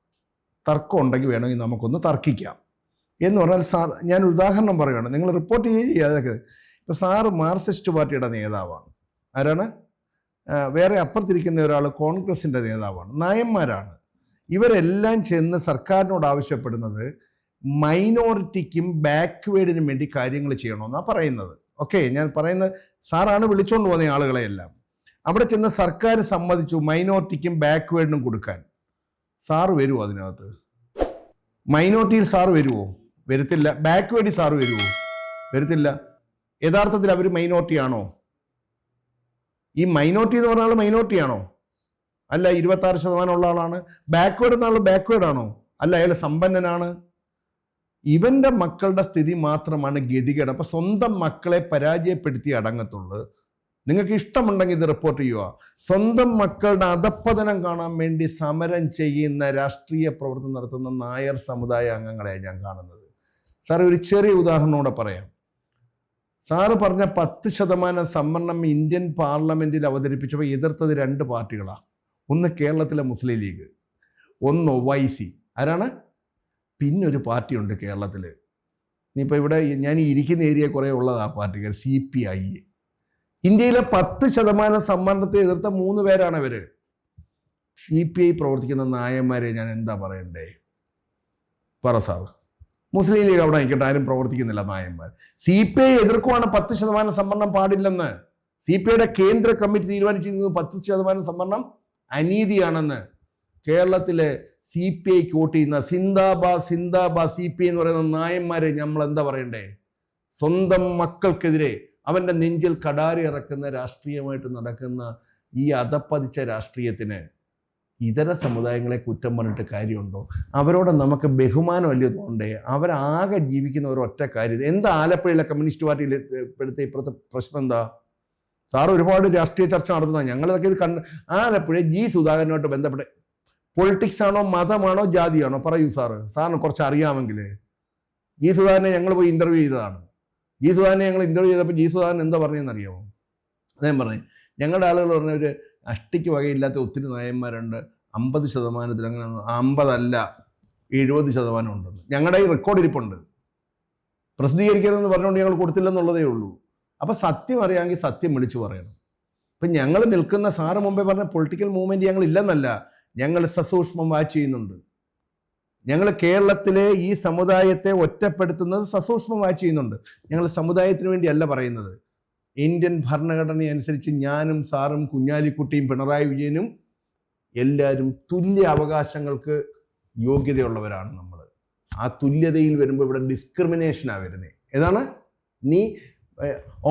തർക്കം ഉണ്ടെങ്കിൽ വേണമെങ്കിൽ നമുക്കൊന്ന് തർക്കിക്കാം എന്ന് പറഞ്ഞാൽ സാർ, ഞാൻ ഉദാഹരണം പറയുകയാണ്, നിങ്ങൾ റിപ്പോർട്ട് ചെയ്യുക. അതൊക്കെ ഇപ്പോൾ സാറ് മാർക്സിസ്റ്റ് പാർട്ടിയുടെ നേതാവാണ്. ആരാണ്? വേറെ അപ്പുറത്തിരിക്കുന്ന ഒരാൾ കോൺഗ്രസിൻ്റെ നേതാവാണ്. നായന്മാരാണ്. ഇവരെല്ലാം ചെന്ന് സർക്കാരിനോട് ആവശ്യപ്പെടുന്നത് മൈനോറിറ്റിക്കും ബാക്ക്വേഡിനും വേണ്ടി കാര്യങ്ങൾ ചെയ്യണമെന്നാണ് പറയുന്നത്. ഓക്കെ, ഞാൻ പറയുന്നത് സാറാണ് വിളിച്ചുകൊണ്ട് പോകുന്ന ആളുകളെയെല്ലാം. അവിടെ ചെന്ന് സർക്കാർ സമ്മതിച്ചു മൈനോറിറ്റിക്കും ബാക്ക്വേഡിനും കൊടുക്കാൻ. സാറ് വരുമോ അതിനകത്ത്? മൈനോറിറ്റിയിൽ സാറ് വരുമോ? വരത്തില്ല. ബാക്ക്വേഡിൽ സാറ് വരുമോ? വരത്തില്ല. യഥാർത്ഥത്തിൽ അവർ മൈനോറിറ്റി ആണോ? ഈ മൈനോറിറ്റി എന്ന് പറഞ്ഞ ആൾ മൈനോറിറ്റി ആണോ? അല്ല, 26% ഉള്ള ആളാണ്. ബാക്ക്വേഡ് എന്ന ആൾ ബാക്ക്വേഡ് ആണോ? അല്ല, അയാൾ സമ്പന്നനാണ്. ഇവന്റെ മക്കളുടെ സ്ഥിതി മാത്രമാണ് ഗതികേട്. അപ്പൊ സ്വന്തം മക്കളെ പരാജയപ്പെടുത്തി അടങ്ങത്തുള്ളൂ. നിങ്ങൾക്ക് ഇഷ്ടമുണ്ടെങ്കിൽ ഇത് റിപ്പോർട്ട് ചെയ്യുക. സ്വന്തം മക്കളുടെ അധപ്പതനം കാണാൻ വേണ്ടി സമരം ചെയ്യുന്ന രാഷ്ട്രീയ പ്രവർത്തനം നടത്തുന്ന നായർ സമുദായ അംഗങ്ങളെയാണ് ഞാൻ കാണുന്നത്. സാറ് ഒരു ചെറിയ ഉദാഹരണം കൂടെ പറയാം. സാറ് പറഞ്ഞ 10% സംവരണം ഇന്ത്യൻ പാർലമെന്റിൽ അവതരിപ്പിച്ചപ്പോൾ എതിർത്തത് 2 പാർട്ടികളാണ്. ഒന്ന് കേരളത്തിലെ മുസ്ലിം ലീഗ്, ഒന്ന് OIC. ആരാണ്? പിന്നൊരു പാർട്ടിയുണ്ട് കേരളത്തിൽ. ഇനിയിപ്പോൾ ഇവിടെ ഞാൻ ഇരിക്കുന്ന ഏരിയ കുറേ ഉള്ളത് ആ പാർട്ടിക്കാർ, CPI. ഇന്ത്യയിലെ 10% സംവരണത്തെ എതിർത്ത 3 പേരാണ് ഇവർ. CPI പ്രവർത്തിക്കുന്ന നായന്മാരെ ഞാൻ എന്താ പറയണ്ടേ? പറ സാർ. മുസ്ലിം ലീഗ് അവിടെ നിൽക്കട്ടെ, ആരും പ്രവർത്തിക്കുന്നില്ല നായന്മാർ. CPI എതിർക്കുവാണ് 10% സംവരണം പാടില്ലെന്ന്. CPIയുടെ കേന്ദ്ര കമ്മിറ്റി തീരുമാനിച്ചിരുന്നത് 10% സംവരണം അനീതിയാണെന്ന്. കേരളത്തിലെ CPIക്ക് വോട്ട് ചെയ്യുന്ന സിന്ദാബാദ് സിന്ദാബാദ് CPI എന്ന് പറയുന്ന നായന്മാരെ നമ്മൾ എന്താ പറയണ്ടേ? സ്വന്തം മക്കൾക്കെതിരെ അവൻ്റെ നെഞ്ചിൽ കടാരി ഇറക്കുന്ന രാഷ്ട്രീയമായിട്ട് നടക്കുന്ന ഈ അധപ്പതിച്ച രാഷ്ട്രീയത്തിന് ഇതര സമുദായങ്ങളെ കുറ്റം പറഞ്ഞിട്ട് കാര്യമുണ്ടോ? അവരോട് നമുക്ക് ബഹുമാനമല്ലേ തോന്നണ്ടേ? അവരാകെ ജീവിക്കുന്ന ഒരൊറ്റ കാര്യം. എന്താ ആലപ്പുഴയിലെ കമ്മ്യൂണിസ്റ്റ് പാർട്ടിയിൽ ഇപ്പോഴത്തെ ഇപ്പോഴത്തെ പ്രശ്നം എന്താ? സാറ് ഒരുപാട് രാഷ്ട്രീയ ചർച്ച നടത്തുന്നതാണ്. ഞങ്ങളിതൊക്കെ ഇത് ആലപ്പുഴ G. സുധാകരനുമായിട്ട് ബന്ധപ്പെട്ട് പൊളിറ്റിക്സ് ആണോ മതമാണോ ജാതിയാണോ? പറയൂ സാറ്. സാറിന് കുറച്ച് അറിയാമെങ്കിൽ. G. സുധാകരനെ ഞങ്ങൾ പോയി ഇൻ്റർവ്യൂ ചെയ്തതാണ്. G. സുധാകരനെ ഞങ്ങൾ ഇൻ്റർവ്യൂ ചെയ്തപ്പോൾ G. സുധാകരൻ എന്താ പറഞ്ഞതെന്ന് അറിയാമോ? അദ്ദേഹം പറഞ്ഞു, ഞങ്ങളുടെ ആളുകൾ പറഞ്ഞ ഒരു അഷ്ടിക്ക് വകയില്ലാത്ത ഒത്തിരി നായന്മാരുണ്ട്. 50% അങ്ങനെ 50 അല്ല 70% ഉണ്ടെന്ന് ഞങ്ങളുടെ ഈ റെക്കോർഡ് ഇരിപ്പുണ്ട്. പ്രസിദ്ധീകരിക്കരുതെന്ന് പറഞ്ഞുകൊണ്ട് ഞങ്ങൾ കൊടുത്തില്ലെന്നുള്ളതേ ഉള്ളൂ. അപ്പം സത്യം അറിയാമെങ്കിൽ സത്യം വിളിച്ചു പറയണം. ഇപ്പം ഞങ്ങൾ നിൽക്കുന്ന സാറ് മുമ്പേ പറഞ്ഞ പൊളിറ്റിക്കൽ മൂവ്മെൻറ്റ് ഞങ്ങൾ ഇല്ലെന്നല്ല, ഞങ്ങൾ സസൂക്ഷ്മം വാച്ച് ചെയ്യുന്നുണ്ട്. ഞങ്ങൾ കേരളത്തിലെ ഈ സമുദായത്തെ ഒറ്റപ്പെടുത്തുന്നത് സസൂക്ഷ്മം വാച്ച് ചെയ്യുന്നുണ്ട്. ഞങ്ങൾ സമുദായത്തിന് വേണ്ടിയല്ല പറയുന്നത്. ഇന്ത്യൻ ഭരണഘടന അനുസരിച്ച് ഞാനും സാറും കുഞ്ഞാലിക്കുട്ടിയും പിണറായി വിജയനും എല്ലാവരും തുല്യ അവകാശങ്ങൾക്ക് യോഗ്യതയുള്ളവരാണ് നമ്മൾ. ആ തുല്യതയിൽ വരുമ്പോൾ ഇവിടെ ഡിസ്ക്രിമിനേഷനാണ് വരുന്നത്. ഏതാണ്? നീ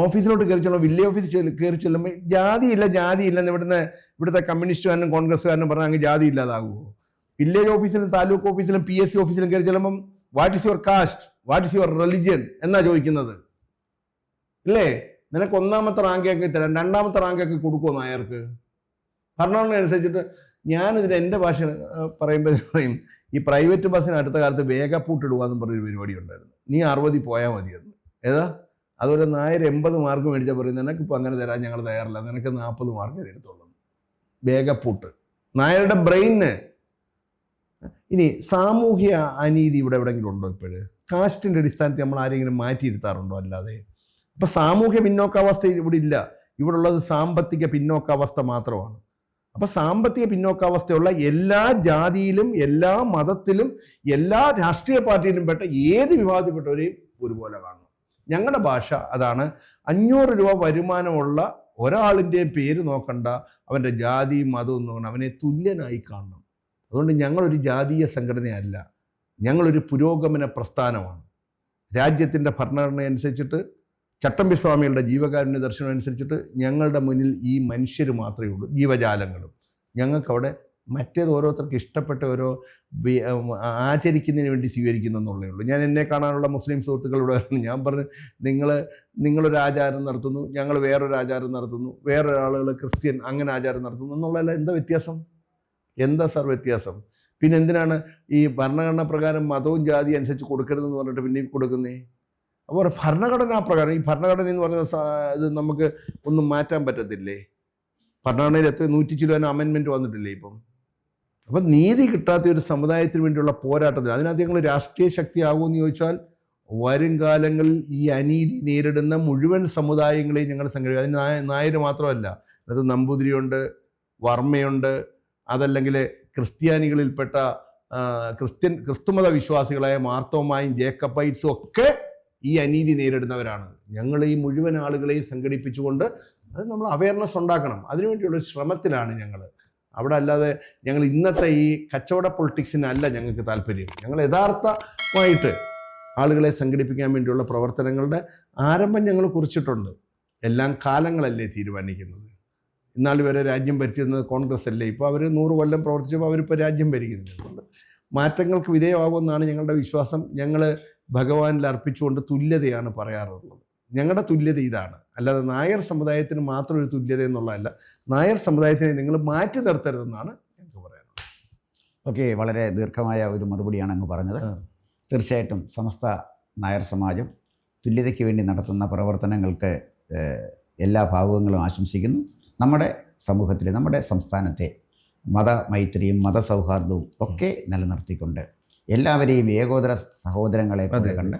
ഓഫീസിലോട്ട് കയറി ചെല്ലുമ്പോൾ, വില്ലേജ് ഓഫീസിൽ കയറി ചെല്ലുമ്പോൾ ജാതിയില്ലെന്ന് ഇവിടുത്തെ കമ്മ്യൂണിസ്റ്റുകാരനും കോൺഗ്രസ്സുകാരനും പറഞ്ഞാൽ അങ്ങ് ജാതി ഇല്ലാതാകുമോ? വില്ലേജ് ഓഫീസിലും താലൂക്ക് ഓഫീസിലും PSC ഓഫീസിലും കയറി ചെല്ലുമ്പം what is your caste, what is your religion എന്നാ ചോദിക്കുന്നത് ഇല്ലേ? നിനക്ക് 1ാമത്തെ റാങ്കൊക്കെ തരാം, 2ാമത്തെ റാങ്കൊക്കെ കൊടുക്കുമോ നായർക്ക്? ഭരണഘടന അനുസരിച്ചിട്ട് ഞാനിതിന് എൻ്റെ ഭാഷ പറയുമ്പോൾ പറയും, ഈ പ്രൈവറ്റ് ബസ്സിന് അടുത്ത കാലത്ത് വേഗപ്പൂട്ട് ഇടുക എന്ന് പറഞ്ഞൊരു പരിപാടി ഉണ്ടായിരുന്നു. നീ 60 പോയാൽ മതിയെന്ന്. ഏതാ? അതുപോലെ നായർ 80 മാർക്ക് മേടിച്ചാൽ പറയും, നിനക്കിപ്പോൾ അങ്ങനെ തരാൻ ഞങ്ങൾ തയ്യാറില്ല, നിനക്ക് 40 മാർക്ക് തരത്തുള്ളൂ. വേഗപ്പൂട്ട് നായരുടെ ബ്രെയിന്. ഇനി സാമൂഹ്യ അനീതി ഇവിടെ എവിടെയെങ്കിലും ഉണ്ടോ? ഇപ്പോഴ് കാസ്റ്റിൻ്റെ അടിസ്ഥാനത്തിൽ നമ്മൾ ആരെങ്കിലും മാറ്റിയിരുത്താറുണ്ടോ? അല്ലാതെ ഇപ്പം സാമൂഹ്യ പിന്നോക്കാവസ്ഥ ഇവിടെ ഇല്ല. ഇവിടെ ഉള്ളത് സാമ്പത്തിക പിന്നോക്കാവസ്ഥ മാത്രമാണ്. അപ്പം സാമ്പത്തിക പിന്നോക്കാവസ്ഥയുള്ള എല്ലാ ജാതിയിലും എല്ലാ മതത്തിലും എല്ലാ രാഷ്ട്രീയ പാർട്ടിയിലും പെട്ട ഏത് വിഭാഗത്തിൽപ്പെട്ടവരെയും ഒരുപോലെ കാണണം. ഞങ്ങളുടെ ഭാഷ അതാണ്. 500 രൂപ വരുമാനമുള്ള ഒരാളിൻ്റെ പേര് നോക്കണ്ട, അവൻ്റെ ജാതിയും മതവും നോക്കണം, അവനെ തുല്യനായി കാണണം. അതുകൊണ്ട് ഞങ്ങളൊരു ജാതീയ സംഘടനയല്ല, ഞങ്ങളൊരു പുരോഗമന പ്രസ്ഥാനമാണ്. രാജ്യത്തിൻ്റെ ഭരണഘടന അനുസരിച്ചിട്ട്, ചട്ടമ്പി സ്വാമികളുടെ ജീവകാരുണ്യ ദർശനം അനുസരിച്ചിട്ട് ഞങ്ങളുടെ മുന്നിൽ ഈ മനുഷ്യർ മാത്രമേ ഉള്ളൂ, ജീവജാലങ്ങളും. ഞങ്ങൾക്കവിടെ മറ്റേത് ഓരോരുത്തർക്ക് ഇഷ്ടപ്പെട്ട ഓരോ ആചരിക്കുന്നതിന് വേണ്ടി സ്വീകരിക്കുന്നെന്നുള്ളേ ഉള്ളൂ. ഞാൻ എന്നെ കാണാനുള്ള മുസ്ലിം സുഹൃത്തുക്കളിവിടെ ഞാൻ പറഞ്ഞു, നിങ്ങളൊരു ആചാരം നടത്തുന്നു, ഞങ്ങൾ വേറൊരു ആചാരം നടത്തുന്നു, വേറൊരാളുകൾ ക്രിസ്ത്യൻ അങ്ങനെ ആചാരം നടത്തുന്നു എന്നുള്ളതല്ല. എന്താ വ്യത്യാസം? എന്താ സാർ വ്യത്യാസം? പിന്നെ എന്തിനാണ് ഈ ഭരണഘടന പ്രകാരം മതവും ജാതി അനുസരിച്ച് കൊടുക്കരുതെന്ന് പറഞ്ഞിട്ട് പിന്നെ കൊടുക്കുന്നേ? അപ്പോൾ ഭരണഘടനാ പ്രകാരം, ഈ ഭരണഘടന എന്ന് പറയുന്ന ഇത് നമുക്ക് ഒന്നും മാറ്റാൻ പറ്റത്തില്ലേ? ഭരണഘടനയിൽ എത്ര 100 ചില അമെൻമെൻറ്റ് വന്നിട്ടില്ലേ ഇപ്പം? അപ്പം നീതി കിട്ടാത്ത ഒരു സമുദായത്തിന് വേണ്ടിയുള്ള പോരാട്ടത്തിൽ അതിനകത്ത് ഞങ്ങൾ രാഷ്ട്രീയ ശക്തിയാകുമെന്ന് ചോദിച്ചാൽ, വരും കാലങ്ങളിൽ ഈ അനീതി നേരിടുന്ന മുഴുവൻ സമുദായങ്ങളെയും ഞങ്ങൾ സംഘടിപ്പിക്കും. അതിന് നായർ മാത്രമല്ല, അത് നമ്പൂതിരിയുണ്ട്, വർമ്മയുണ്ട്, അതല്ലെങ്കിൽ ക്രിസ്ത്യാനികളിൽപ്പെട്ട ക്രിസ്തുമത വിശ്വാസികളായ മാർത്തോമായും ജേക്കബൈറ്റ്സും ഒക്കെ ഈ അനീതി നേരിടുന്നവരാണ്. ഞങ്ങൾ ഈ മുഴുവൻ ആളുകളെയും സംഘടിപ്പിച്ചുകൊണ്ട് അത് നമ്മൾ അവയർനെസ് ഉണ്ടാക്കണം. അതിനുവേണ്ടിയുള്ളൊരു ശ്രമത്തിലാണ് ഞങ്ങൾ. അവിടെ അല്ലാതെ ഞങ്ങൾ ഇന്നത്തെ ഈ കച്ചവട പൊളിറ്റിക്സിനല്ല ഞങ്ങൾക്ക് താല്പര്യം. ഞങ്ങൾ യഥാർത്ഥമായിട്ട് ആളുകളെ സംഘടിപ്പിക്കാൻ വേണ്ടിയുള്ള പ്രവർത്തനങ്ങളുടെ ആരംഭം ഞങ്ങൾ കുറിച്ചിട്ടുണ്ട്. എല്ലാം കാലങ്ങളല്ലേ തീരുമാനിക്കുന്നത്. ഇന്നാൾ വരെ രാജ്യം ഭരിച്ചിരുന്നത് കോൺഗ്രസ് അല്ലേ? ഇപ്പോൾ അവർ 100 കൊല്ലം പ്രവർത്തിച്ചപ്പോൾ അവരിപ്പോൾ രാജ്യം ഭരിക്കുന്നുണ്ട്. മാറ്റങ്ങൾക്ക് വിധേയമാകുമെന്നാണ് ഞങ്ങളുടെ വിശ്വാസം. ഞങ്ങൾ ഭഗവാനിൽ അർപ്പിച്ചുകൊണ്ട് തുല്യതയാണ് പറയാറുള്ളത്. ഞങ്ങളുടെ തുല്യത ഇതാണ്, അല്ലാതെ നായർ സമുദായത്തിന് മാത്രം ഒരു തുല്യത എന്നുള്ളതല്ല. നായർ സമുദായത്തിനെ നിങ്ങൾ മാറ്റി നിർത്തരുതെന്നാണ് ഞങ്ങൾക്ക് പറയാനുള്ളത്. ഓക്കെ, വളരെ ദീർഘമായ ഒരു മറുപടിയാണ് അങ്ങ് പറഞ്ഞത്. തീർച്ചയായിട്ടും സമസ്ത നായർ സമാജം തുല്യതയ്ക്ക് വേണ്ടി നടത്തുന്ന പ്രവർത്തനങ്ങൾക്ക് എല്ലാ ഭാവുകങ്ങളും ആശംസിക്കുന്നു. നമ്മുടെ സമൂഹത്തിൽ, നമ്മുടെ സംസ്ഥാനത്തെ മതമൈത്രിയും മതസൗഹാർദ്ദവും ഒക്കെ നിലനിർത്തിക്കൊണ്ട് എല്ലാവരെയും ഏകോദര സഹോദരങ്ങളെ പോലെ കണ്ട്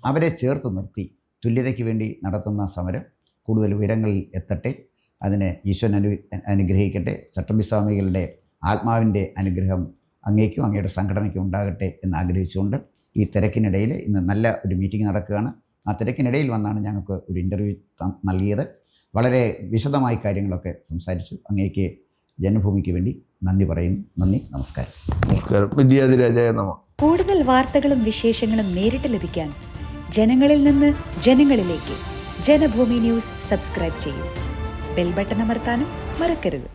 അവരെ ചേർത്ത് നിർത്തി തുല്യതയ്ക്ക് വേണ്ടി നടത്തുന്ന സമരം കൂടുതൽ ഉയരങ്ങളിൽ എത്തട്ടെ. അതിന് ഈശ്വരൻ അനുഗ്രഹിക്കട്ടെ. ചട്ടമ്പി സ്വാമികളുടെ ആത്മാവിൻ്റെ അനുഗ്രഹം അങ്ങേക്കും അങ്ങയുടെ സംഘടനയ്ക്കും ഉണ്ടാകട്ടെ എന്ന് ആഗ്രഹിച്ചുകൊണ്ട് ഈ തിരക്കിനിടയിൽ ഇന്ന് നല്ല ഒരു മീറ്റിംഗ് നടക്കുകയാണ്. ആ തിരക്കിനിടയിൽ വന്നാണ് ഞങ്ങൾക്ക് ഒരു ഇൻ്റർവ്യൂ നൽകിയത്. വളരെ വിശദമായി കാര്യങ്ങളൊക്കെ സംസാരിച്ചു. അങ്ങേക്ക് ജന്മഭൂമിക്ക് വേണ്ടി നന്ദി പറയുന്നു. നന്ദി, നമസ്കാരം. നമസ്കാരം. വിദ്യാധിരാജായ നമഃ. കൂടുതൽ വാർത്തകളും വിശേഷങ്ങളും നേരിട്ട് ലഭിക്കാൻ ജനങ്ങളിൽ നിന്ന് ജനങ്ങളിലേക്ക് ജനഭൂമി ന്യൂസ് സബ്സ്ക്രൈബ് ചെയ്യൂ. ബെൽ ബട്ടൺ അമർത്താനും മറക്കരുത്.